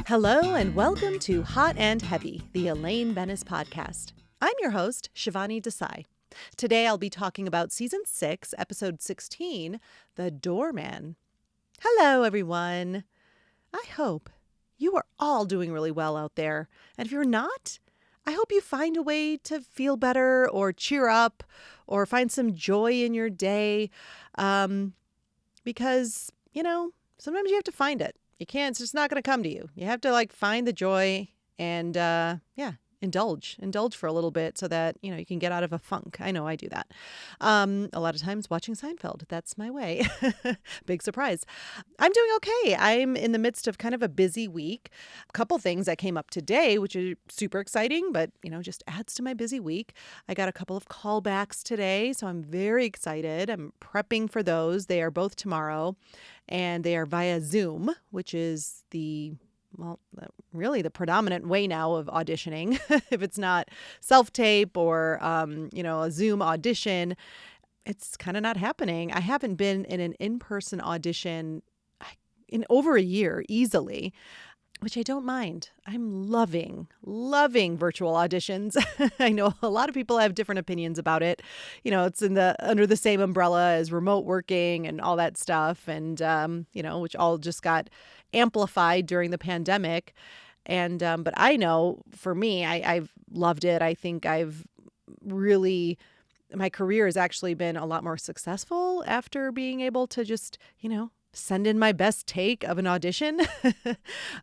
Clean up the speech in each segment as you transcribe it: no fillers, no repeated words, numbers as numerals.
Hello and welcome to Hot and Heavy, the Elaine podcast. I'm your host, Shivani Desai. Today I'll be talking about Season 6, Episode 16, The Doorman. Hello, everyone. I hope you are all doing really well out there. And if you're not, I hope you find a way to feel better or cheer up or find some joy in your day. Because, sometimes you have to find it. You can't, it's just not going to come to you. You have to find the joy and, indulge for a little bit so that, you can get out of a funk. I know I do that. A lot of times watching Seinfeld, that's my way. Big surprise. I'm doing okay. I'm in the midst of kind of a busy week. A couple things that came up today, which are super exciting, but, just adds to my busy week. I got a couple of callbacks today, so I'm very excited. I'm prepping for those. They are both tomorrow, and they are via Zoom, which is really the predominant way now of auditioning. If it's not self-tape or, a Zoom audition, it's kind of not happening. I haven't been in an in-person audition in over a year easily, which I don't mind. I'm loving virtual auditions. I know a lot of people have different opinions about it. It's under the same umbrella as remote working and all that stuff. And, which all just got amplified during the pandemic. And, but I know for me, I've loved it. I think my career has actually been a lot more successful after being able to just, send in my best take of an audition.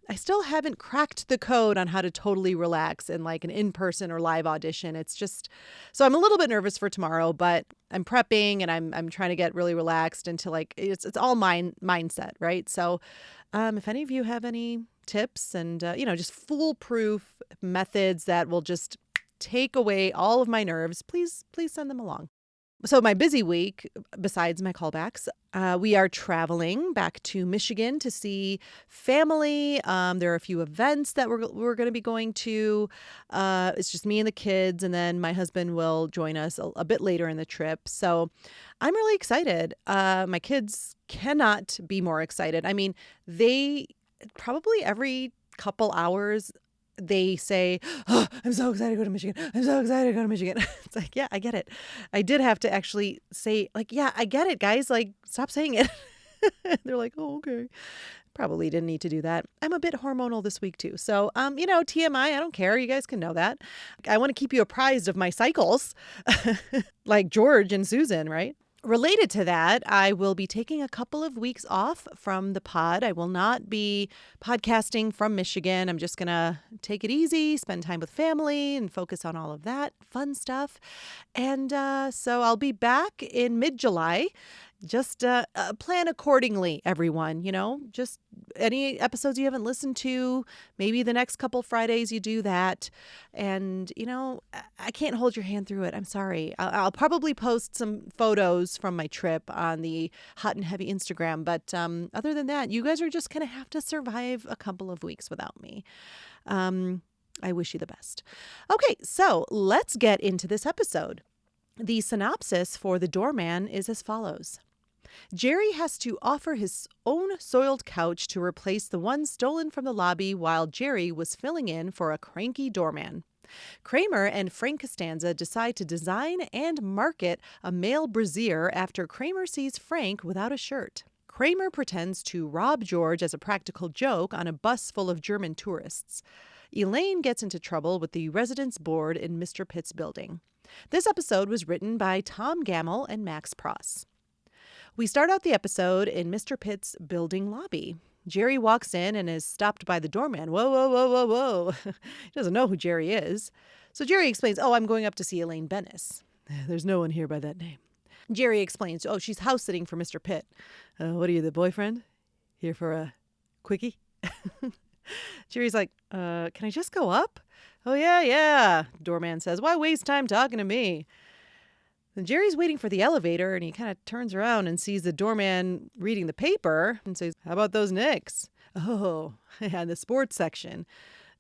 I still haven't cracked the code on how to totally relax in an in-person or live audition. It's just, so I'm a little bit nervous for tomorrow, but I'm prepping and I'm trying to get really relaxed into it's all mindset, right? So if any of you have any tips and, just foolproof methods that will just take away all of my nerves, please send them along. So my busy week, besides my callbacks, we are traveling back to Michigan to see family. There are a few events that we're going to be going to. It's just me and the kids, and then my husband will join us a bit later in the trip. So I'm really excited. My kids cannot be more excited. I mean, they probably every couple hours they say, "Oh, I'm so excited to go to Michigan. I'm so excited to go to Michigan." It's yeah, I get it. I did have to actually say, yeah, I get it, guys. Stop saying it. They're like, "Oh, okay." Probably didn't need to do that. I'm a bit hormonal this week too. So, TMI, I don't care. You guys can know that. I want to keep you apprised of my cycles like George and Susan, right? Related to that, I will be taking a couple of weeks off from the pod. I will not be podcasting from Michigan. I'm just going to take it easy, spend time with family, and focus on all of that fun stuff. And so I'll be back in mid-July. Just plan accordingly, everyone. Just any episodes you haven't listened to, maybe the next couple Fridays you do that. And, I can't hold your hand through it. I'm sorry. I'll probably post some photos from my trip on the Hot and Heavy Instagram. But other than that, you guys are just going to have to survive a couple of weeks without me. I wish you the best. Okay, so let's get into this episode. The synopsis for The Doorman is as follows. Jerry has to offer his own soiled couch to replace the one stolen from the lobby while Jerry was filling in for a cranky doorman. Kramer and Frank Costanza decide to design and market a male brassiere after Kramer sees Frank without a shirt. Kramer pretends to rob George as a practical joke on a bus full of German tourists. Elaine gets into trouble with the residence board in Mr. Pitt's building. This episode was written by Tom Gamble and Max Pross. We start out the episode in Mr. Pitt's building lobby. Jerry walks in and is stopped by the doorman. Whoa, whoa, whoa, whoa, whoa. He doesn't know who Jerry is. So Jerry explains, I'm going up to see Elaine Bennis. There's no one here by that name. Jerry explains, she's house sitting for Mr. Pitt. What are you, the boyfriend? Here for a quickie? Jerry's like, can I just go up? Oh, yeah. Doorman says, why waste time talking to me? And Jerry's waiting for the elevator, and he kind of turns around and sees the doorman reading the paper and says, how about those Knicks? Oh, yeah, the sports section.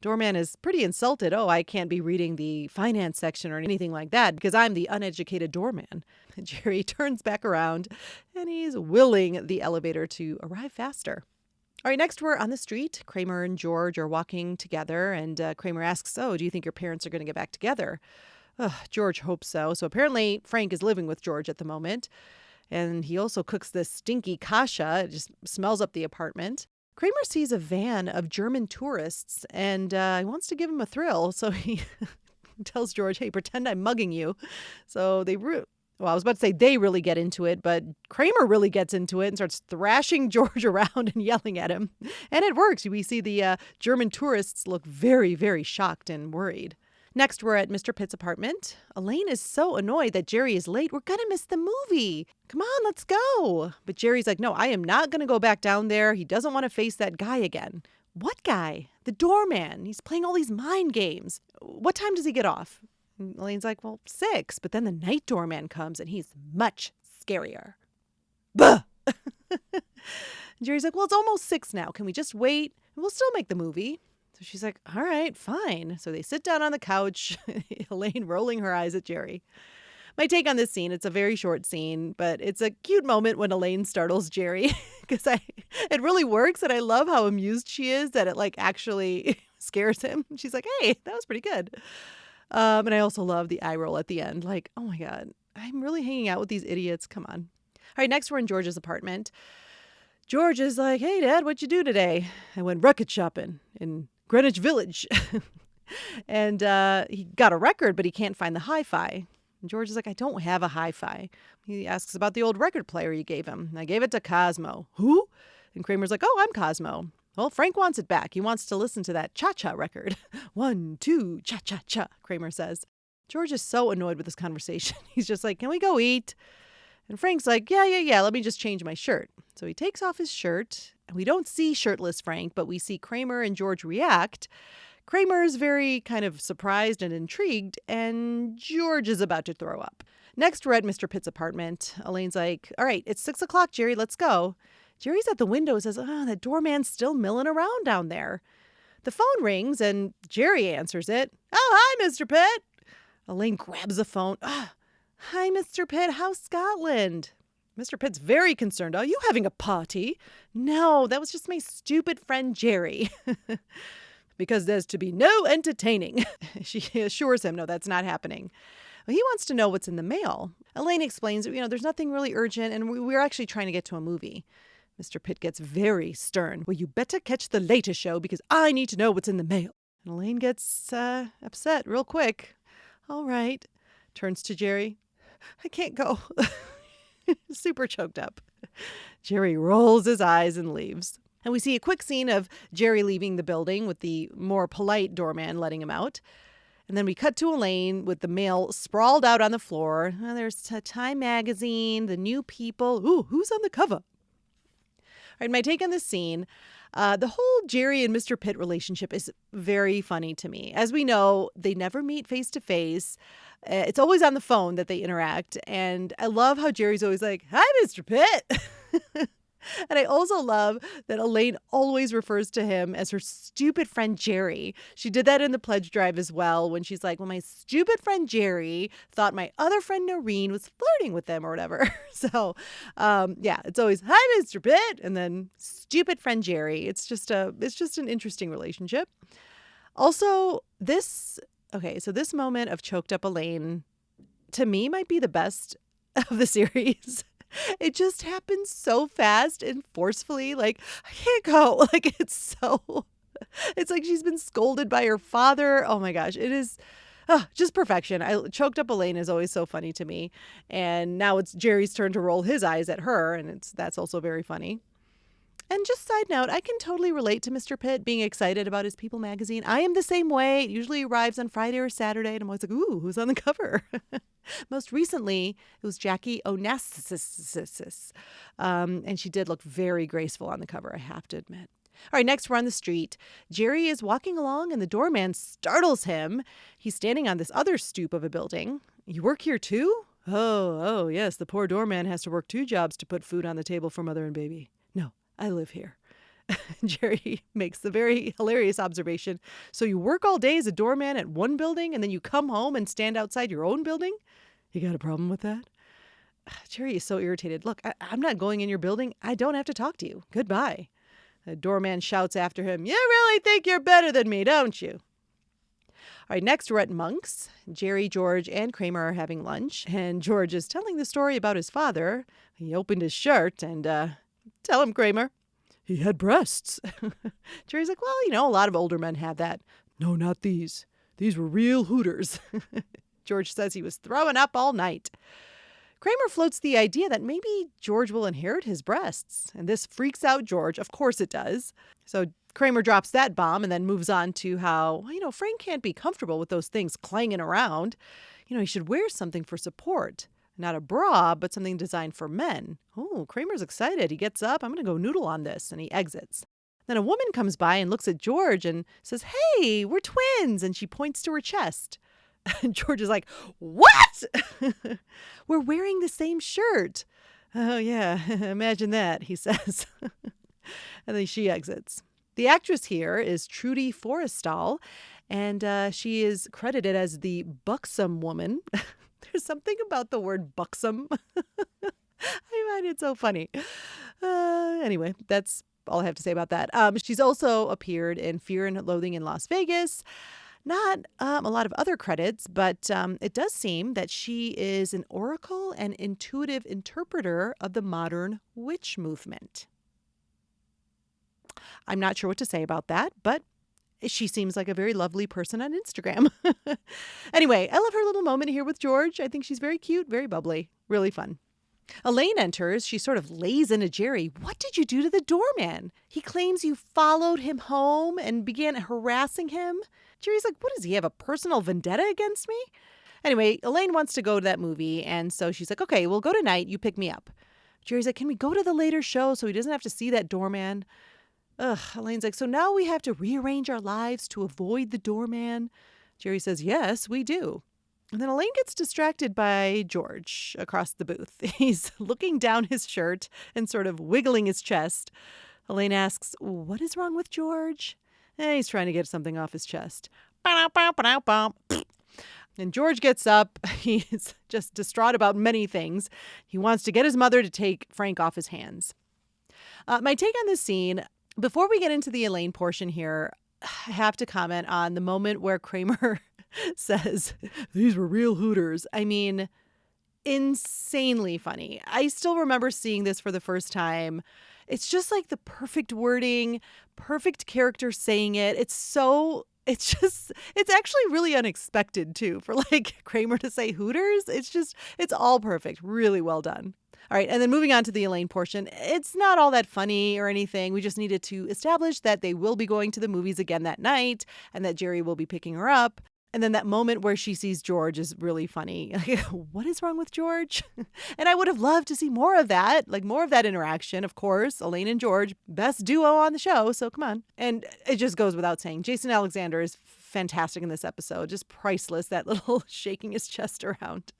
Doorman is pretty insulted. I can't be reading the finance section or anything like that because I'm the uneducated doorman. Jerry turns back around, and he's willing the elevator to arrive faster. All right, next we're on the street. Kramer and George are walking together, and Kramer asks, "Oh, do you think your parents are going to get back together?" George hopes so. So apparently Frank is living with George at the moment, and he also cooks this stinky kasha. It just smells up the apartment. Kramer sees a van of German tourists, and he wants to give him a thrill, so he tells George, "Hey, pretend I'm mugging you." So well, I was about to say they really get into it, but Kramer really gets into it and starts thrashing George around and yelling at him. And it works. We see the German tourists look very, very shocked and worried. Next, we're at Mr. Pitt's apartment. Elaine is so annoyed that Jerry is late. We're going to miss the movie. Come on, let's go. But Jerry's like, "No, I am not going to go back down there. He doesn't want to face that guy again." "What guy?" "The doorman. He's playing all these mind games." "What time does he get off?" And Elaine's like, "Well, 6. But then the night doorman comes and he's much scarier." Bah! Jerry's like, "Well, it's almost 6 now. Can we just wait? And we'll still make the movie." So she's like, "All right, fine." So they sit down on the couch, Elaine rolling her eyes at Jerry. My take on this scene, it's a very short scene, but it's a cute moment when Elaine startles Jerry because it really works. And I love how amused she is that it actually scares him. She's like, "Hey, that was pretty good." And I also love the eye roll at the end. Like, oh my God, I'm really hanging out with these idiots. Come on. All right, next we're in George's apartment. George is like, "Hey, Dad, what'd you do today?" "I went record shopping in Greenwich Village." And he got a record, but he can't find the hi-fi. And George is like, "I don't have a hi-fi." He asks about the old record player you gave him. "I gave it to Cosmo." "Who?" And Kramer's like, "Oh, I'm Cosmo." "Well, Frank wants it back. He wants to listen to that cha-cha record." "1, 2, cha-cha-cha," Kramer says. George is so annoyed with this conversation. He's just like, "Can we go eat?" And Frank's like, yeah, let me just change my shirt." So he takes off his shirt, and we don't see shirtless Frank, but we see Kramer and George react. Kramer is very kind of surprised and intrigued, and George is about to throw up. Next, we're at Mr. Pitt's apartment. Elaine's like, "All right, it's 6 o'clock, Jerry, let's go." Jerry's at the window and says, "That doorman's still milling around down there." The phone rings, and Jerry answers it. "Oh, hi, Mr. Pitt." Elaine grabs the phone. "Hi, Mr. Pitt. How's Scotland?" Mr. Pitt's very concerned. "Are you having a party?" "No, that was just my stupid friend Jerry." "Because there's to be no entertaining." She assures him, no, that's not happening. Well, he wants to know what's in the mail. Elaine explains that, there's nothing really urgent, and we're actually trying to get to a movie. Mr. Pitt gets very stern. "Well, you better catch the later show because I need to know what's in the mail." And Elaine gets upset real quick. "All right." Turns to Jerry. "I can't go." Super choked up. Jerry rolls his eyes and leaves. And we see a quick scene of Jerry leaving the building with the more polite doorman letting him out. And then we cut to Elaine with the mail sprawled out on the floor. There's Time Magazine, The New People. Ooh, who's on the cover? All right, my take on this scene, the whole Jerry and Mr. Pitt relationship is very funny to me. As we know, they never meet face to face. It's always on the phone that they interact. And I love how Jerry's always like, "Hi, Mr. Pitt." And I also love that Elaine always refers to him as her stupid friend Jerry. She did that in the pledge drive as well when she's like, "Well, my stupid friend Jerry thought my other friend Noreen was flirting with them," or whatever. So, yeah, it's always, "Hi, Mr. Pitt," and then stupid friend Jerry. It's just an interesting relationship. Also, this moment of choked up Elaine, to me, might be the best of the series. It just happens so fast and forcefully. Like, I can't go. It's like she's been scolded by her father. Oh my gosh. It is just perfection. Choked up Elaine is always so funny to me. And now it's Jerry's turn to roll his eyes at her. And that's also very funny. And just side note, I can totally relate to Mr. Pitt being excited about his People magazine. I am the same way. It usually arrives on Friday or Saturday, and I'm always like, "Ooh, who's on the cover?" Most recently, it was Jackie Onassis. And she did look very graceful on the cover, I have to admit. All right, next we're on the street. Jerry is walking along, and the doorman startles him. He's standing on this other stoop of a building. "You work here too?" Oh, yes, the poor doorman has to work 2 jobs to put food on the table for mother and baby." "No, I live here." Jerry makes the very hilarious observation. "So you work all day as a doorman at one building and then you come home and stand outside your own building? You got a problem with that?" Jerry is so irritated. "Look, I'm not going in your building. I don't have to talk to you. Goodbye." The doorman shouts after him, "You really think you're better than me, don't you?" All right, next we're at Monk's. Jerry, George, and Kramer are having lunch, and George is telling the story about his father. He opened his shirt and, tell him, Kramer. He had breasts. Jerry's like, well, a lot of older men have that. No, not these. These were real hooters. George says he was throwing up all night. Kramer floats the idea that maybe George will inherit his breasts, and this freaks out George. Of course it does. So Kramer drops that bomb and then moves on to how, Frank can't be comfortable with those things clanging around. He should wear something for support. Not a bra, but something designed for men. Oh, Kramer's excited. He gets up. I'm going to go noodle on this. And he exits. Then a woman comes by and looks at George and says, "Hey, we're twins." And she points to her chest. And George is like, "What?" "We're wearing the same shirt." "Oh, yeah, imagine that," he says. And then she exits. The actress here is Trudy Forrestal, and she is credited as the buxom woman. There's something about the word buxom. I find it so funny. Anyway, that's all I have to say about that. She's also appeared in Fear and Loathing in Las Vegas. Not a lot of other credits, but it does seem that she is an oracle and intuitive interpreter of the modern witch movement. I'm not sure what to say about that, but she seems like a very lovely person on Instagram. Anyway, I love her little moment here with George. I think she's very cute, very bubbly, really fun. Elaine enters. She sort of lays into Jerry. "What did you do to the doorman? He claims you followed him home and began harassing him." Jerry's like, "What, does he have a personal vendetta against me?" Anyway, Elaine wants to go to that movie, and so she's like, "Okay, we'll go tonight. You pick me up." Jerry's like, "Can we go to the later show so he doesn't have to see that doorman?" Elaine's like, "So now we have to rearrange our lives to avoid the doorman?" Jerry says, "Yes, we do." And then Elaine gets distracted by George across the booth. He's looking down his shirt and sort of wiggling his chest. Elaine asks, "What is wrong with George?" He's trying to get something off his chest. And George gets up. He's just distraught about many things. He wants to get his mother to take Frank off his hands. My take on this scene, before we get into the Elaine portion here, I have to comment on the moment where Kramer says, "These were real hooters." I mean, insanely funny. I still remember seeing this for the first time. It's just like the perfect wording, perfect character saying it. It's actually really unexpected too for like Kramer to say hooters. It's all perfect. Really well done. All right, and then moving on to the Elaine portion, it's not all that funny or anything. We just needed to establish that they will be going to the movies again that night and that Jerry will be picking her up. And then that moment where she sees George is really funny. Like, what is wrong with George? And I would have loved to see more of that, like more of that interaction. Of course, Elaine and George, best duo on the show, so come on. And it just goes without saying, Jason Alexander is fantastic in this episode. Just priceless, that little shaking his chest around.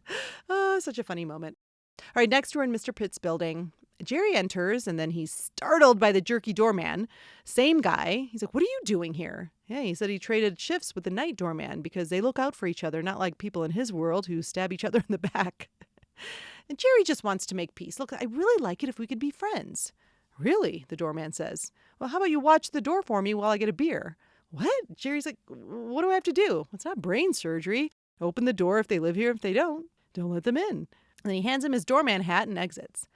Oh, such a funny moment. All right, next we're in Mr. Pitt's building. Jerry enters, and then he's startled by the jerky doorman. Same guy. He's like, "What are you doing here?" Yeah, he said he traded shifts with the night doorman because they look out for each other, not like people in his world who stab each other in the back. And Jerry just wants to make peace. "Look, I really like it if we could be friends." "Really?" the doorman says. "Well, how about you watch the door for me while I get a beer?" "What?" Jerry's like, "What do I have to do?" "It's not brain surgery. Open the door if they live here. If they don't let them in." And then he hands him his doorman hat and exits.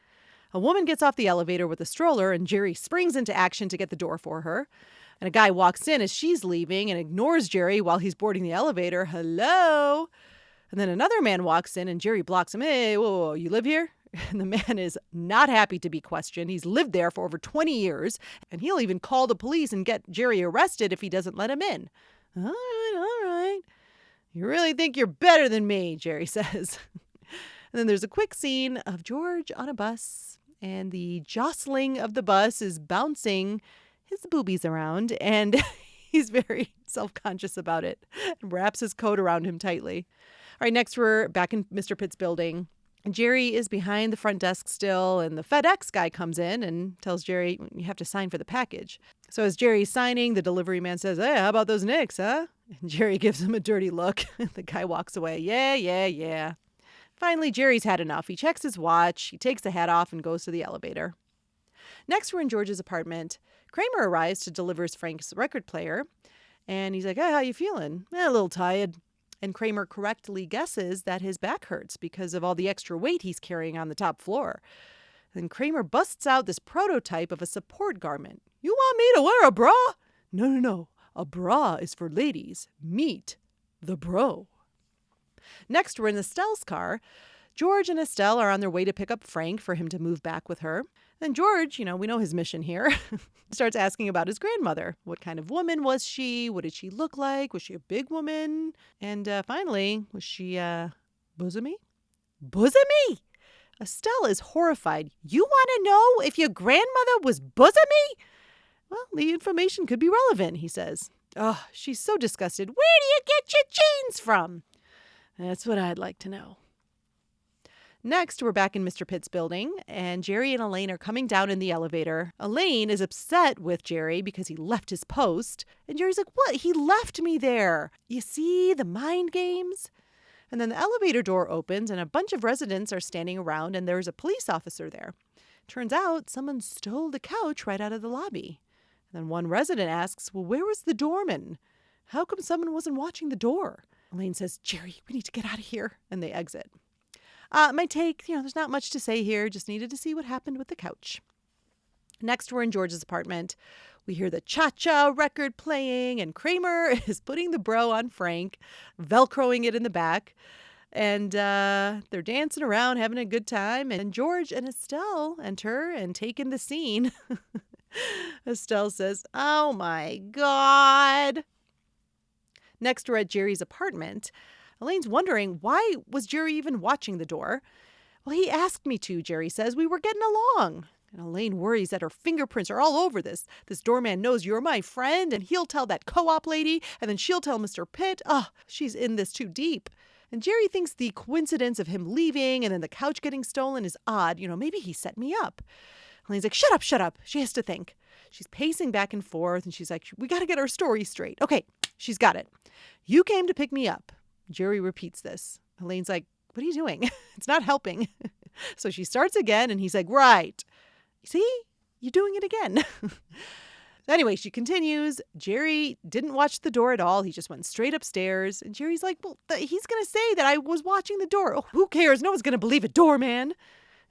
A woman gets off the elevator with a stroller, and Jerry springs into action to get the door for her. And a guy walks in as she's leaving and ignores Jerry while he's boarding the elevator. "Hello?" And then another man walks in, and Jerry blocks him. "Hey, whoa, you live here?" And the man is not happy to be questioned. He's lived there for over 20 years, and he'll even call the police and get Jerry arrested if he doesn't let him in. All right. "You really think you're better than me," Jerry says. And then there's a quick scene of George on a bus, and the jostling of the bus is bouncing his boobies around, and he's very self-conscious about it and wraps his coat around him tightly. All right, next we're back in Mr. Pitt's building. Jerry is behind the front desk still, and the FedEx guy comes in and tells Jerry, "You have to sign for the package." So as Jerry's signing, the delivery man says, "Hey, how about those Knicks, huh?" And Jerry gives him a dirty look. The guy walks away. Yeah. Finally, Jerry's had enough. He checks his watch, he takes the hat off and goes to the elevator. Next, we're in George's apartment. Kramer arrives to deliver Frank's record player. And he's like, hey, how you feeling? A little tired. And Kramer correctly guesses that his back hurts because of all the extra weight he's carrying on the top floor. Then Kramer busts out this prototype of a support garment. You want me to wear a bra? No, no, no. A bra is for ladies. Meet the bro. Next, we're in Estelle's car. George and Estelle are on their way to pick up Frank for him to move back with her. Then George, we know his mission here, starts asking about his grandmother. What kind of woman was she? What did she look like? Was she a big woman? And finally, was she bosomy? Bosomy? Estelle is horrified. You want to know if your grandmother was bosomy? Well, the information could be relevant, he says. Oh, she's so disgusted. Where do you get your jeans from? That's what I'd like to know. Next, we're back in Mr. Pitt's building, and Jerry and Elaine are coming down in the elevator. Elaine is upset with Jerry because he left his post. And Jerry's like, what? He left me there. You see the mind games? And then the elevator door opens, and a bunch of residents are standing around, and there's a police officer there. Turns out someone stole the couch right out of the lobby. And then one resident asks, well, where was the doorman? How come someone wasn't watching the door? Elaine says, Jerry, we need to get out of here. And they exit. My take, there's not much to say here. Just needed to see what happened with the couch. Next, we're in George's apartment. We hear the cha-cha record playing, and Kramer is putting the bro on Frank, Velcroing it in the back. And they're dancing around, having a good time. And George and Estelle enter and take in the scene. Estelle says, oh my God. Next, we're at Jerry's apartment. Elaine's wondering, why was Jerry even watching the door? Well, he asked me to, Jerry says. We were getting along. And Elaine worries that her fingerprints are all over this. This doorman knows you're my friend, and he'll tell that co-op lady, and then she'll tell Mr. Pitt. Oh, she's in this too deep. And Jerry thinks the coincidence of him leaving and then the couch getting stolen is odd. Maybe he set me up. Elaine's like, shut up, shut up. She has to think. She's pacing back and forth, and she's like, we got to get our story straight. Okay, she's got it. You came to pick me up. Jerry repeats this. Elaine's like, what are you doing? It's not helping. So she starts again, and he's like, right. See, you're doing it again. Anyway, she continues. Jerry didn't watch the door at all. He just went straight upstairs. And Jerry's like, well, he's going to say that I was watching the door. Oh, who cares? No one's going to believe a doorman.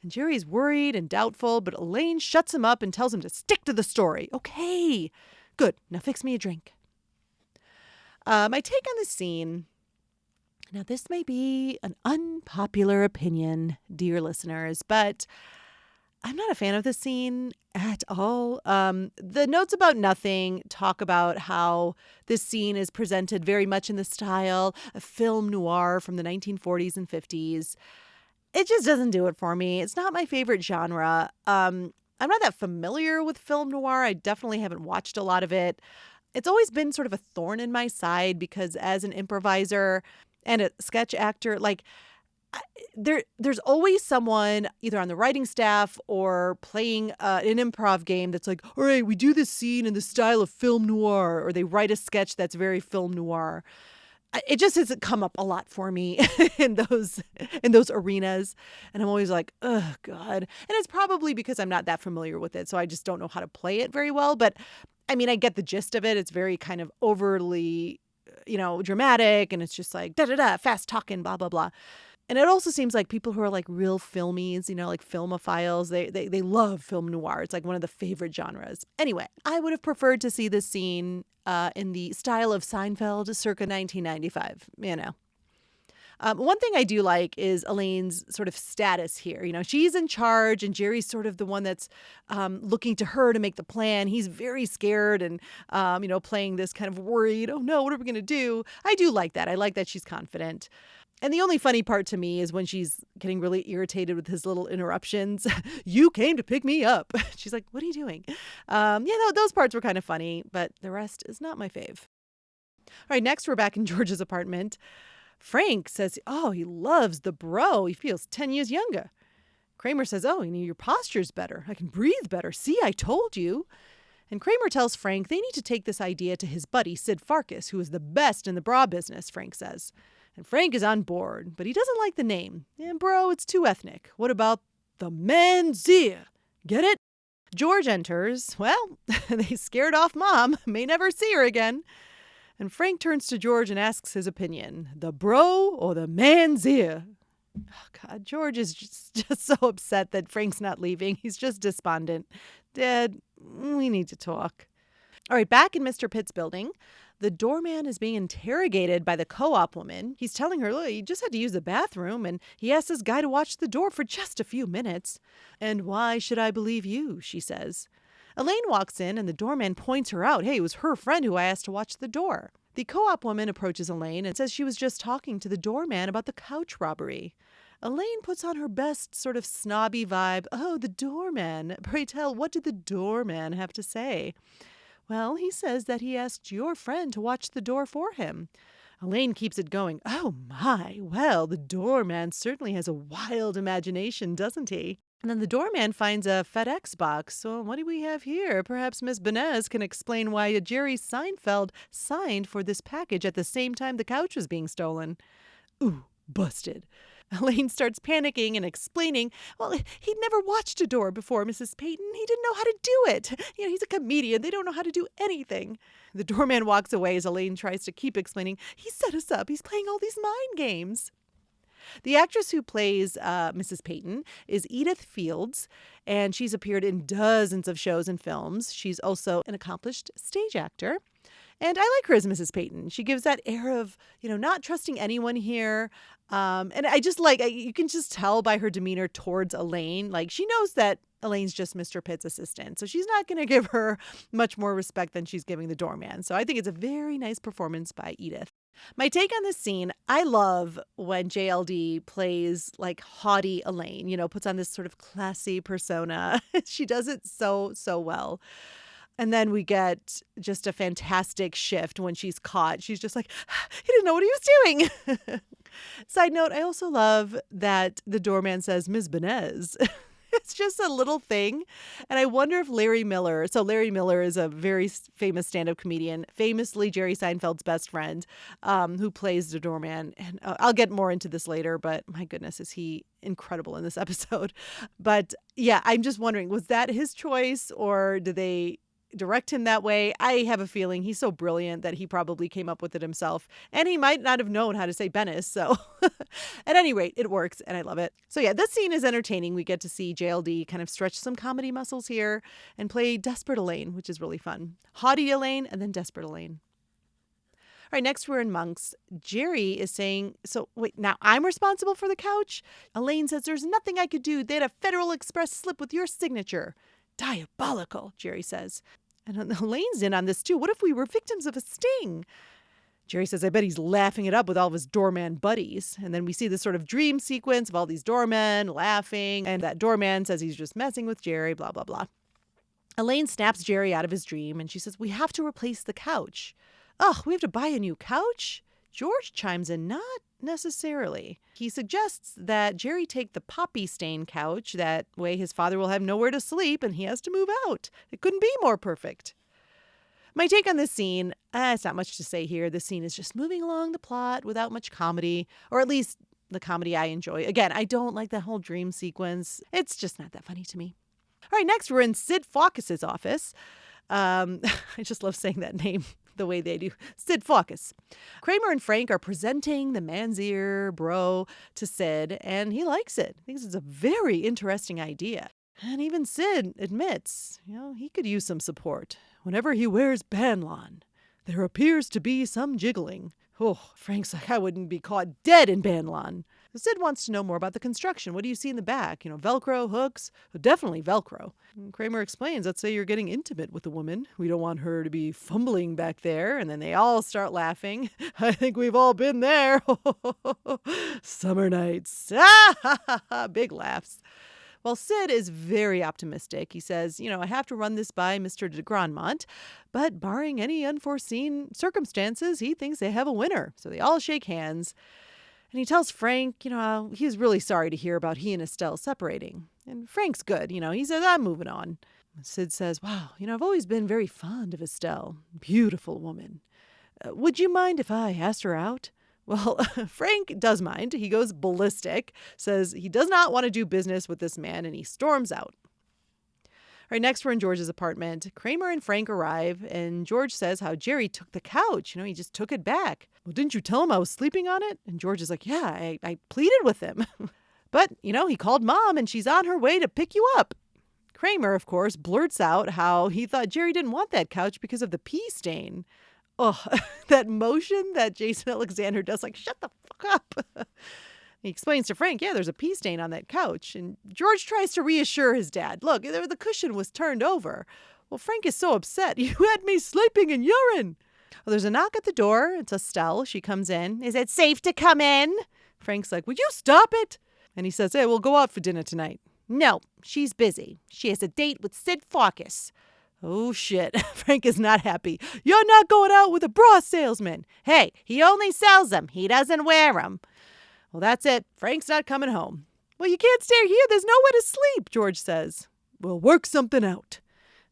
And Jerry's worried and doubtful, but Elaine shuts him up and tells him to stick to the story. Okay, good. Now fix me a drink. My take on this scene. Now, this may be an unpopular opinion, dear listeners, but I'm not a fan of this scene at all. The notes about nothing talk about how this scene is presented very much in the style of film noir from the 1940s and 50s. It just doesn't do it for me. It's not my favorite genre. I'm not that familiar with film noir. I definitely haven't watched a lot of it. It's always been sort of a thorn in my side because as an improviser and a sketch actor, there's always someone either on the writing staff or playing an improv game that's like, all right, we do this scene in the style of film noir, or they write a sketch that's very film noir. It just hasn't come up a lot for me in those arenas. And I'm always like, oh, God. And it's probably because I'm not that familiar with it, so I just don't know how to play it very well. But, I mean, I get the gist of it. It's very kind of overly, dramatic, and it's just like, da-da-da, fast talking, blah, blah, blah. And it also seems like people who are like real filmies, like filmophiles, they love film noir. It's like one of the favorite genres. Anyway, I would have preferred to see this scene in the style of Seinfeld circa 1995, One thing I do like is Elaine's sort of status here. She's in charge and Jerry's sort of the one that's looking to her to make the plan. He's very scared and, playing this kind of worried, oh no, what are we going to do? I do like that. I like that she's confident. And the only funny part to me is when she's getting really irritated with his little interruptions. You came to pick me up. She's like, what are you doing? Those parts were kind of funny, but the rest is not my fave. All right, next we're back in George's apartment. Frank says, he loves the bro. He feels 10 years younger. Kramer says, your posture's better. I can breathe better. See, I told you. And Kramer tells Frank they need to take this idea to his buddy, Sid Farkas, who is the best in the bra business, Frank says. And Frank is on board, but he doesn't like the name. And bro, it's too ethnic. What about the man's ear? Get it? George enters. Well, they scared off Mom. May never see her again. And Frank turns to George and asks his opinion. The bro or the man's ear? Oh, God, George is just so upset that Frank's not leaving. He's just despondent. Dad, we need to talk. All right, back in Mr. Pitt's building, the doorman is being interrogated by the co-op woman. He's telling her, look, he just had to use the bathroom, and he asked this guy to watch the door for just a few minutes. And why should I believe you, she says. Elaine walks in, and the doorman points her out. Hey, it was her friend who I asked to watch the door. The co-op woman approaches Elaine and says she was just talking to the doorman about the couch robbery. Elaine puts on her best sort of snobby vibe. Oh, the doorman. Pray tell, what did the doorman have to say? Well, he says that he asked your friend to watch the door for him. Elaine keeps it going. Oh, my. Well, the doorman certainly has a wild imagination, doesn't he? And then the doorman finds a FedEx box. So what do we have here? Perhaps Miss Benez can explain why Jerry Seinfeld signed for this package at the same time the couch was being stolen. Ooh, busted. Elaine starts panicking and explaining, well, he'd never watched a door before, Mrs. Peyton. He didn't know how to do it. He's a comedian. They don't know how to do anything. The doorman walks away as Elaine tries to keep explaining, he set us up. He's playing all these mind games. The actress who plays Mrs. Peyton is Edith Fields, and she's appeared in dozens of shows and films. She's also an accomplished stage actor. And I like her as Mrs. Peyton. She gives that air of, not trusting anyone here. And I just you can just tell by her demeanor towards Elaine. Like, she knows that Elaine's just Mr. Pitt's assistant. So she's not going to give her much more respect than she's giving the doorman. So I think it's a very nice performance by Edith. My take on this scene, I love when JLD plays like haughty Elaine, puts on this sort of classy persona. She does it so, so well. And then we get just a fantastic shift when she's caught. She's just like, he didn't know what he was doing. Side note, I also love that the doorman says, Ms. Benez. It's just a little thing. And I wonder if Larry Miller is a very famous stand-up comedian, famously Jerry Seinfeld's best friend, who plays the doorman. And I'll get more into this later, but my goodness, is he incredible in this episode. But yeah, I'm just wondering, was that his choice or did they direct him that way? I have a feeling he's so brilliant that he probably came up with it himself, and he might not have known how to say Bennis. So at any rate, it works and I love it. So yeah, this scene is entertaining. We get to see JLD kind of stretch some comedy muscles here and play desperate Elaine, which is really fun. Haughty Elaine and then desperate Elaine. All right, next we're in Monks. Jerry is saying, so wait, now I'm responsible for the couch? Elaine says, there's nothing I could do. They had a Federal Express slip with your signature. Diabolical, Jerry says. And Elaine's in on this too. What if we were victims of a sting? Jerry says, I bet he's laughing it up with all of his doorman buddies. And then we see this sort of dream sequence of all these doormen laughing. And that doorman says he's just messing with Jerry, blah, blah, blah. Elaine snaps Jerry out of his dream and she says, we have to replace the couch. Oh, we have to buy a new couch? George chimes in, not necessarily. He suggests that Jerry take the poppy stain couch. That way his father will have nowhere to sleep and he has to move out. It couldn't be more perfect. My take on this scene, it's not much to say here. This scene is just moving along the plot without much comedy, or at least the comedy I enjoy. Again, I don't like that whole dream sequence. It's just not that funny to me. All right, next we're in Sid Fawkes's office. I just love saying that name the way they do. Sid Fawkes. Kramer and Frank are presenting the man's ear bro to Sid, and he likes it. He thinks it's a very interesting idea. And even Sid admits, he could use some support. Whenever he wears Banlon, there appears to be some jiggling. Oh, Frank's like, I wouldn't be caught dead in Banlon. Sid wants to know more about the construction. What do you see in the back? Velcro, hooks? Definitely Velcro. And Kramer explains, let's say you're getting intimate with a woman. We don't want her to be fumbling back there. And then they all start laughing. I think we've all been there. Summer nights. Big laughs. Well, Sid is very optimistic. He says, I have to run this by Mr. de Grandmont, but barring any unforeseen circumstances, he thinks they have a winner. So they all shake hands. And he tells Frank, he's really sorry to hear about he and Estelle separating. And Frank's good. He says, I'm moving on. Sid says, wow, I've always been very fond of Estelle. Beautiful woman. Would you mind if I asked her out? Well, Frank does mind. He goes ballistic, says he does not want to do business with this man, and he storms out. Right, next we're in George's apartment. Kramer and Frank arrive, and George says how Jerry took the couch. He just took it back. Well, didn't you tell him I was sleeping on it? And George is like, yeah, I pleaded with him. But, he called Mom, and she's on her way to pick you up. Kramer, of course, blurts out how he thought Jerry didn't want that couch because of the pee stain. Oh, that motion that Jason Alexander does, like, shut the fuck up. He explains to Frank, yeah, there's a pee stain on that couch. And George tries to reassure his dad. Look, the cushion was turned over. Well, Frank is so upset. You had me sleeping in urine. Well, there's a knock at the door. It's Estelle. She comes in. Is it safe to come in? Frank's like, would you stop it? And he says, hey, we'll go out for dinner tonight. No, she's busy. She has a date with Sid Farkas. Oh, shit. Frank is not happy. You're not going out with a bra salesman. Hey, he only sells them. He doesn't wear them. Well, that's it. Frank's not coming home. Well, you can't stay here. There's nowhere to sleep, George says. We'll work something out.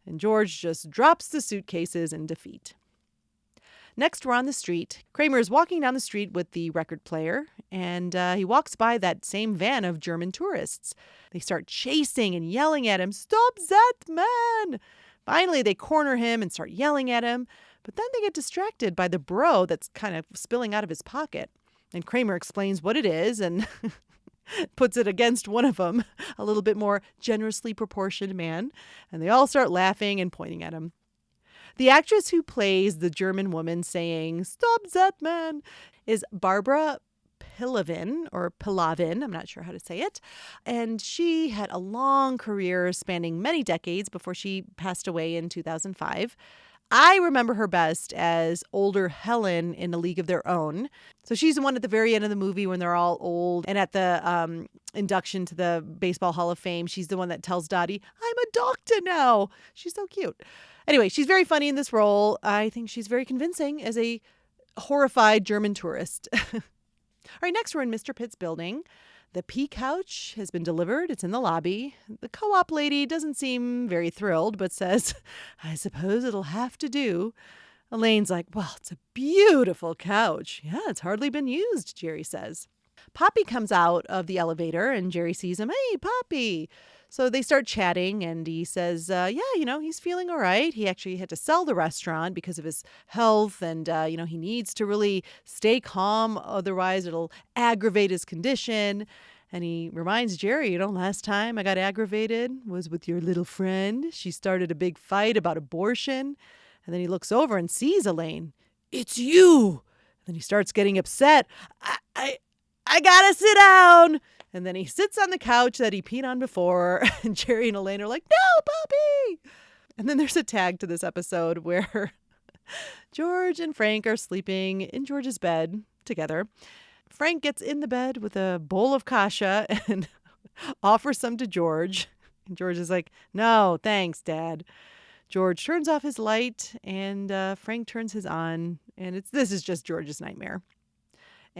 And George just drops the suitcases in defeat. Next, we're on the street. Kramer is walking down the street with the record player, and he walks by that same van of German tourists. They start chasing and yelling at him, "Stop that man!" Finally, they corner him and start yelling at him, but then they get distracted by the bro that's kind of spilling out of his pocket. And Kramer explains what it is and puts it against one of them, a little bit more generously proportioned man. And they all start laughing and pointing at him. The actress who plays the German woman saying, "Stop that man," is Barbara Pilavin, or Pilavin, I'm not sure how to say it. And she had a long career spanning many decades before she passed away in 2005. I remember her best as older Helen in A League of Their Own. So she's the one at the very end of the movie when they're all old. And at the induction to the Baseball Hall of Fame, she's the one that tells Dottie, "I'm a doctor now." She's so cute. Anyway, she's very funny in this role. I think she's very convincing as a horrified German tourist. All right, next we're in Mr. Pitt's building. The pea couch has been delivered. It's in the lobby. The co-op lady doesn't seem very thrilled, but says, "I suppose it'll have to do." Elaine's like, "Well, it's a beautiful couch." "Yeah, it's hardly been used," Jerry says. Poppy comes out of the elevator and Jerry sees him. "Hey, Poppy." So they start chatting and he says, he's feeling all right. He actually had to sell the restaurant because of his health and, he needs to really stay calm. Otherwise, it'll aggravate his condition. And he reminds Jerry, last time I got aggravated was with your little friend. She started a big fight about abortion. And then he looks over and sees Elaine. "It's you." And then he starts getting upset. I gotta sit down." And then he sits on the couch that he peed on before. And Jerry and Elaine are like, "No, Poppy." And then there's a tag to this episode where George and Frank are sleeping in George's bed together. Frank gets in the bed with a bowl of kasha and offers some to George. And George is like, "No, thanks, Dad." George turns off his light and Frank turns his on. And this is just George's nightmare.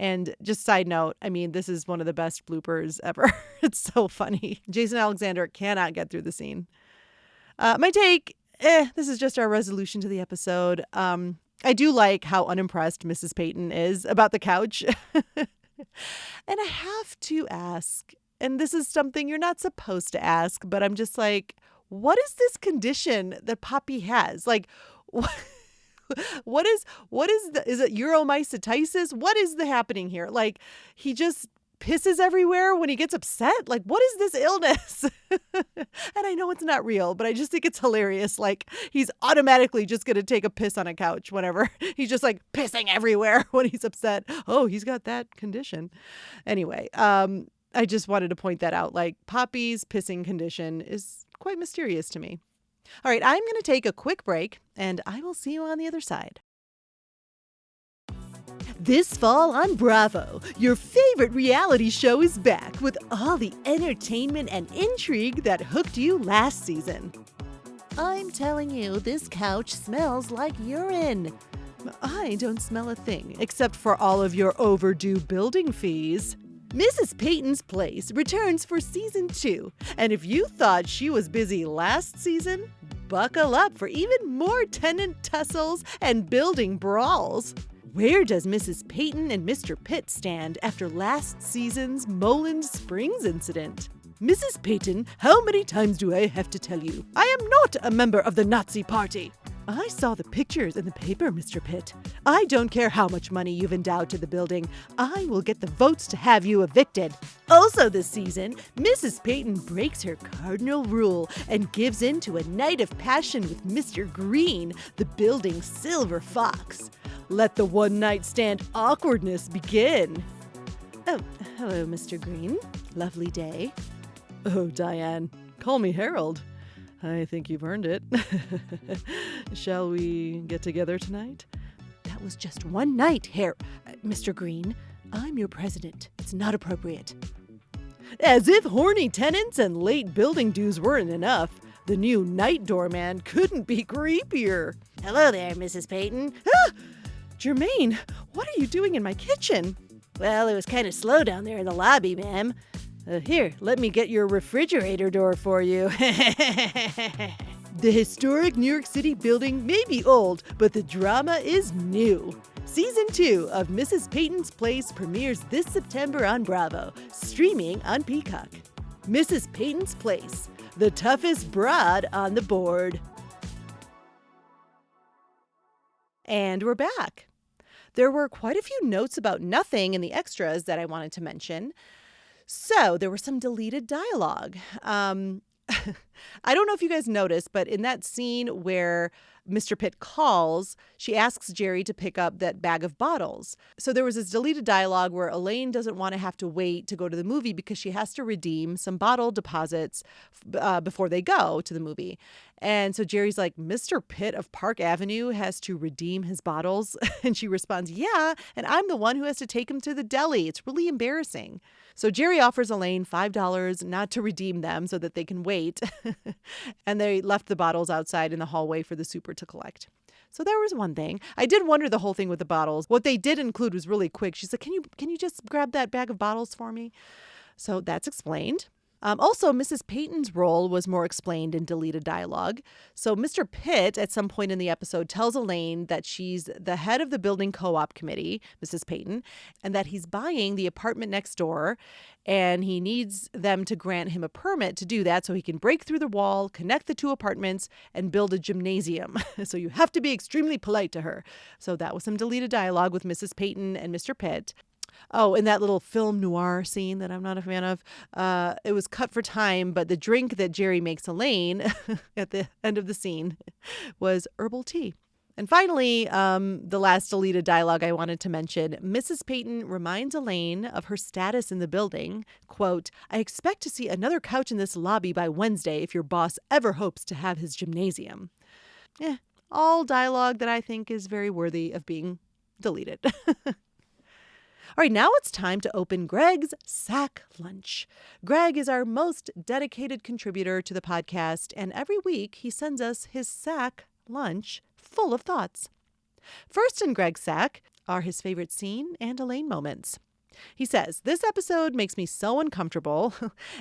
And just side note, this is one of the best bloopers ever. It's so funny. Jason Alexander cannot get through the scene. My take, this is just our resolution to the episode. I do like how unimpressed Mrs. Peyton is about the couch. And I have to ask, and this is something you're not supposed to ask, but I'm just like, what is this condition that Poppy has? Like, is it uromycetitis? What is happening here? Like, he just pisses everywhere when he gets upset? Like, what is this illness? And I know it's not real, but I just think it's hilarious. Like, he's automatically just going to take a piss on a couch whenever he's just like pissing everywhere when he's upset. Oh, he's got that condition. Anyway, I just wanted to point that out. Like, Poppy's pissing condition is quite mysterious to me. All right, I'm going to take a quick break, and I will see you on the other side. This fall on Bravo, your favorite reality show is back with all the entertainment and intrigue that hooked you last season. I'm telling you, this couch smells like urine. I don't smell a thing, except for all of your overdue building fees. Mrs. Peyton's Place returns for season 2, and if you thought she was busy last season, buckle up for even more tenant tussles and building brawls. Where does Mrs. Peyton and Mr. Pitt stand after last season's Moland Springs incident? Mrs. Peyton, how many times do I have to tell you? I am not a member of the Nazi Party. I saw the pictures in the paper, Mr. Pitt. I don't care how much money you've endowed to the building. I will get the votes to have you evicted. Also this season, Mrs. Peyton breaks her cardinal rule and gives in to a night of passion with Mr. Green, the building's silver fox. Let the one-night stand awkwardness begin. Oh, hello, Mr. Green. Lovely day. Oh, Diane, call me Harold. I think you've earned it. Shall we get together tonight? That was just one night, Mr. Green. I'm your president. It's not appropriate. As if horny tenants and late building dues weren't enough, the new night doorman couldn't be creepier. Hello there, Mrs. Peyton. Ah! Jermaine, what are you doing in my kitchen? Well, it was kind of slow down there in the lobby, ma'am. Here, let me get your refrigerator door for you. The historic New York City building may be old, but the drama is new. Season 2 of Mrs. Peyton's Place premieres this September on Bravo, streaming on Peacock. Mrs. Peyton's Place, the toughest broad on the board. And we're back. There were quite a few notes about nothing in the extras that I wanted to mention. So there was some deleted dialogue. I don't know if you guys noticed, but in that scene where Mr. Pitt calls, she asks Jerry to pick up that bag of bottles. So there was this deleted dialogue where Elaine doesn't want to have to wait to go to the movie because she has to redeem some bottle deposits before they go to the movie. And so Jerry's like, Mr. Pitt of Park Avenue has to redeem his bottles. And she responds, yeah, and I'm the one who has to take him to the deli. It's really embarrassing. So Jerry offers Elaine $5 not to redeem them so that they can wait. And they left the bottles outside in the hallway for the super to collect. So there was one thing. I did wonder the whole thing with the bottles. What they did include was really quick. She said, can you just grab that bag of bottles for me? So that's explained. Also, Mrs. Peyton's role was more explained in deleted dialogue. So Mr. Pitt, at some point in the episode, tells Elaine that she's the head of the building co-op committee, Mrs. Peyton, and that he's buying the apartment next door, and he needs them to grant him a permit to do that so he can break through the wall, connect the two apartments, and build a gymnasium. So you have to be extremely polite to her. So that was some deleted dialogue with Mrs. Peyton and Mr. Pitt. Oh, and that little film noir scene that I'm not a fan of, it was cut for time, but the drink that Jerry makes Elaine at the end of the scene was herbal tea. And finally, the last deleted dialogue I wanted to mention, Mrs. Peyton reminds Elaine of her status in the building. Quote, I expect to see another couch in this lobby by Wednesday if your boss ever hopes to have his gymnasium. All dialogue that I think is very worthy of being deleted. All right, now it's time to open Greg's Sack Lunch. Greg is our most dedicated contributor to the podcast, and every week he sends us his sack lunch full of thoughts. First in Greg's sack are his favorite scene and Elaine moments. He says, this episode makes me so uncomfortable,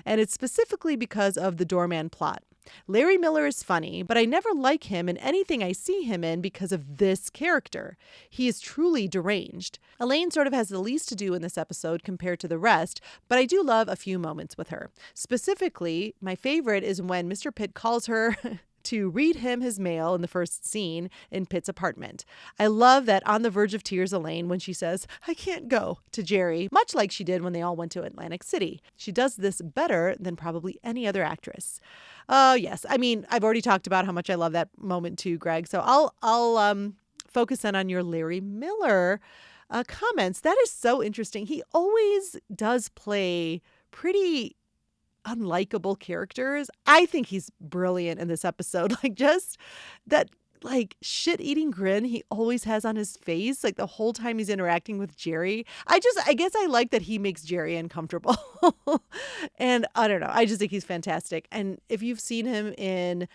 and it's specifically because of the doorman plot. Larry Miller is funny, but I never like him in anything I see him in because of this character. He is truly deranged. Elaine sort of has the least to do in this episode compared to the rest, but I do love a few moments with her. Specifically, my favorite is when Mr. Pitt calls her to read him his mail in the first scene in Pitt's apartment. I love that on the verge of tears Elaine when she says, I can't go, to Jerry, much like she did when they all went to Atlantic City. She does this better than probably any other actress. Yes, I mean, I've already talked about how much I love that moment too, Greg. So I'll focus in on your Larry Miller comments. That is so interesting. He always does play pretty unlikable characters. I think he's brilliant in this episode. Like just that shit-eating grin he always has on his face, like the whole time he's interacting with Jerry. I guess I like that he makes Jerry uncomfortable. And I don't know. I just think he's fantastic. And if you've seen him in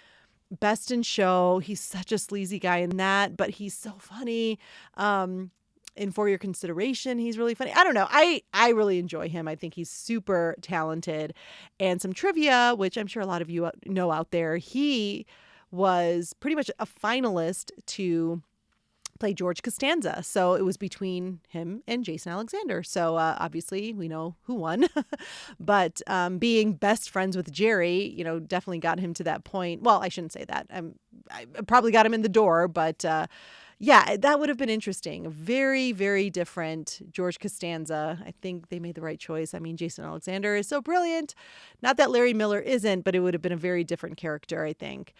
Best in Show, he's such a sleazy guy in that, but he's so funny. In For Your Consideration, he's really funny. I don't know. I really enjoy him. I think he's super talented. And some trivia, which I'm sure a lot of you know out there, he was pretty much a finalist to play George Costanza. So it was between him and Jason Alexander. So obviously we know who won. But being best friends with Jerry, definitely got him to that point. Well, I shouldn't say that. I probably got him in the door, but yeah, that would have been interesting. Very, very different George Costanza. I think they made the right choice. I mean, Jason Alexander is so brilliant. Not that Larry Miller isn't, but it would have been a very different character, I think.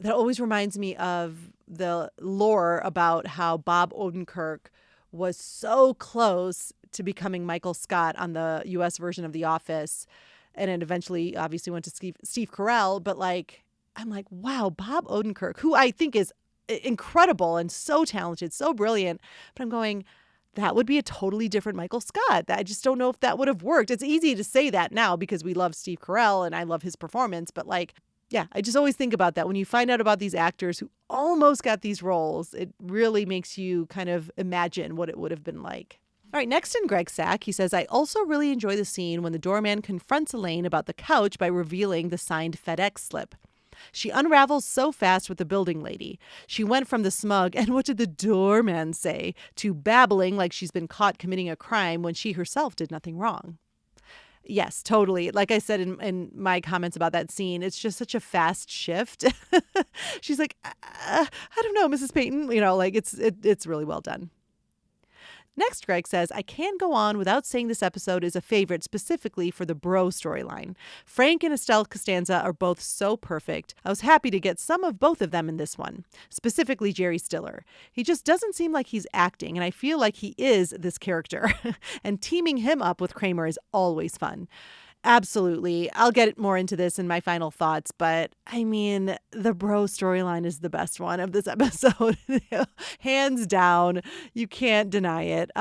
That always reminds me of the lore about how Bob Odenkirk was so close to becoming Michael Scott on the U.S. version of The Office. And it eventually obviously went to Steve Carell. But I'm like, wow, Bob Odenkirk, who I think is incredible and so talented, so brilliant. But I'm going, that would be a totally different Michael Scott. I just don't know if that would have worked. It's easy to say that now because we love Steve Carell and I love his performance. But yeah, I just always think about that. When you find out about these actors who almost got these roles, it really makes you kind of imagine what it would have been like. All right, next in Greg's sack, he says, I also really enjoy the scene when the doorman confronts Elaine about the couch by revealing the signed FedEx slip. She unravels so fast with the building lady. She went from the smug, and what did the doorman say, to babbling like she's been caught committing a crime when she herself did nothing wrong. Yes, totally. Like I said in my comments about that scene, it's just such a fast shift. She's like, I don't know, Mrs. Payton. It's really well done. Next, Greg says, I can't go on without saying this episode is a favorite specifically for the bro storyline. Frank and Estelle Costanza are both so perfect. I was happy to get some of both of them in this one, specifically Jerry Stiller. He just doesn't seem like he's acting, and I feel like he is this character. And teaming him up with Kramer is always fun. Absolutely. I'll get more into this in my final thoughts, but I mean, the bro storyline is the best one of this episode. Hands down. You can't deny it.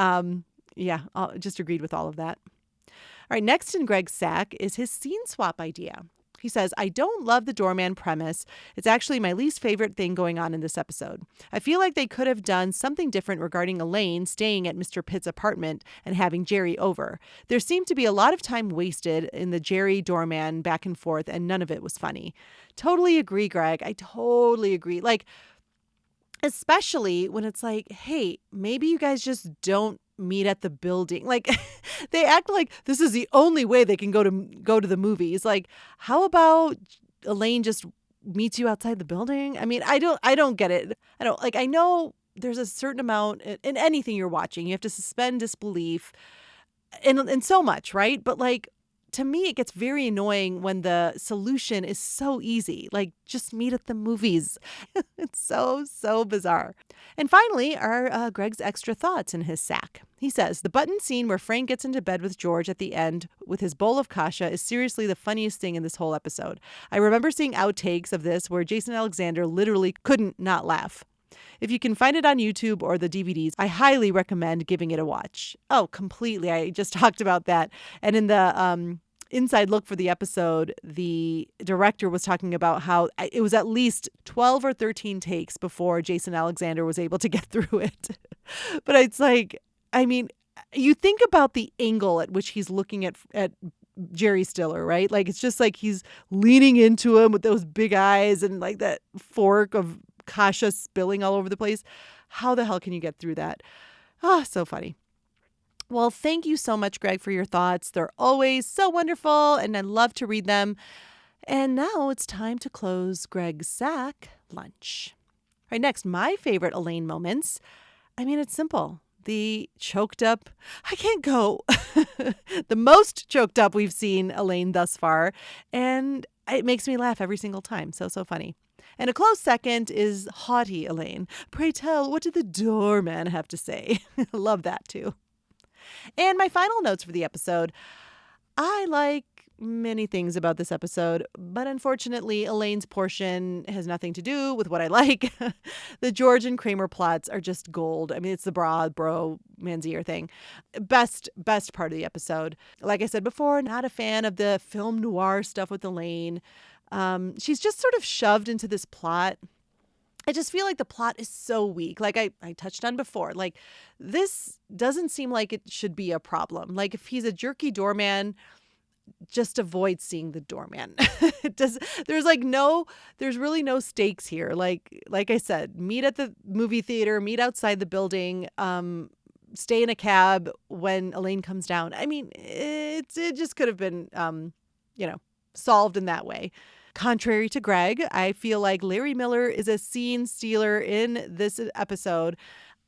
Yeah, I just agreed with all of that. All right, next in Greg's sack is his scene swap idea. He says, I don't love the doorman premise. It's actually my least favorite thing going on in this episode. I feel like they could have done something different regarding Elaine staying at Mr. Pitt's apartment and having Jerry over. There seemed to be a lot of time wasted in the Jerry doorman back and forth, and none of it was funny. Totally agree, Greg. I totally agree. Especially when it's like, hey, maybe you guys just don't meet at the building. They act like this is the only way they can go to the movies. How about Elaine just meets you outside the building? I mean, I don't get it. I know there's a certain amount in anything you're watching. You have to suspend disbelief in so much, right? But to me, it gets very annoying when the solution is so easy. Just meet at the movies. It's so bizarre. And finally, are Greg's extra thoughts in his sack. He says, the button scene where Frank gets into bed with George at the end with his bowl of kasha is seriously the funniest thing in this whole episode. I remember seeing outtakes of this where Jason Alexander literally couldn't not laugh. If you can find it on YouTube or the DVDs, I highly recommend giving it a watch. Oh, completely. I just talked about that. And in the inside look for the episode, the director was talking about how it was at least 12 or 13 takes before Jason Alexander was able to get through it. But it's you think about the angle at which he's looking at Jerry Stiller, right? It's just he's leaning into him with those big eyes and that fork of kasha spilling all over the place. How the hell can you get through that? So funny. Well, thank you so much, Greg, for your thoughts. They're always so wonderful, and I love to read them. And now it's time to close Greg's sack lunch. All right, next, my favorite Elaine moments. It's simple. The choked up, I can't go. The most choked up we've seen Elaine thus far. And it makes me laugh every single time. So funny. And a close second is haughty Elaine. Pray tell, what did the doorman have to say? Love that too. And my final notes for the episode. I like many things about this episode, but unfortunately, Elaine's portion has nothing to do with what I like. The George and Kramer plots are just gold. It's the bro man's-ear thing. Best part of the episode. Like I said before, not a fan of the film noir stuff with Elaine. She's just sort of shoved into this plot. I just feel like the plot is so weak. I touched on before, this doesn't seem like it should be a problem. If he's a jerky doorman, just avoid seeing the doorman. It does. There's really no stakes here. Like I said, meet at the movie theater, meet outside the building, stay in a cab when Elaine comes down. I mean, it just could have been, solved in that way. Contrary to Greg, I feel like Larry Miller is a scene stealer in this episode.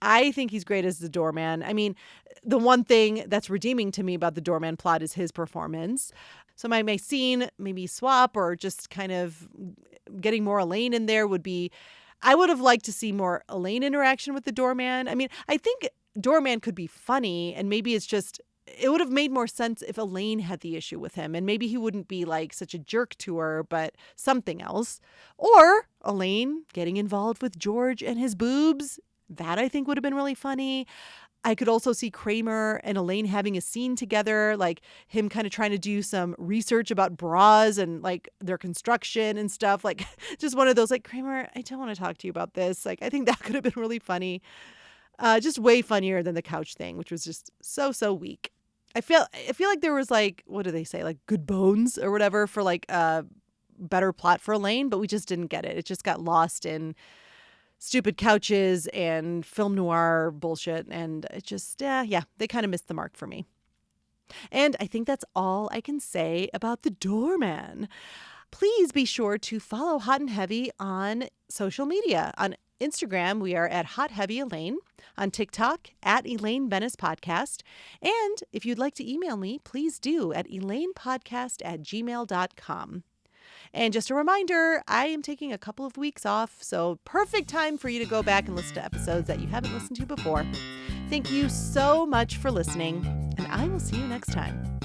I think he's great as the doorman. I mean, the one thing that's redeeming to me about the doorman plot is his performance. So my scene, maybe swap or just kind of getting more Elaine in there would be, I would have liked to see more Elaine interaction with the doorman. I mean, I think doorman could be funny, and maybe it would have made more sense if Elaine had the issue with him, and maybe he wouldn't be like such a jerk to her, but something else. Or Elaine getting involved with George and his boobs. That I think would have been really funny. I could also see Kramer and Elaine having a scene together, like him kind of trying to do some research about bras and like their construction and stuff. Like just one of those, like, Kramer, I don't want to talk to you about this. Like, I think that could have been really funny. Just way funnier than the couch thing, which was just so weak. I feel like there was like, what do they say? Like good bones or whatever for like a better plot for Elaine, but we just didn't get it. It just got lost in stupid couches and film noir bullshit. And it just, they kind of missed the mark for me. And I think that's all I can say about the doorman. Please be sure to follow Hot and Heavy on social media. On Instagram, we are at Hot Heavy Elaine. On TikTok, at Elaine Bennis Podcast. And if you'd like to email me, please do at elainepodcast@gmail.com. And just a reminder, I am taking a couple of weeks off, so perfect time for you to go back and listen to episodes that you haven't listened to before. Thank you so much for listening, and I will see you next time.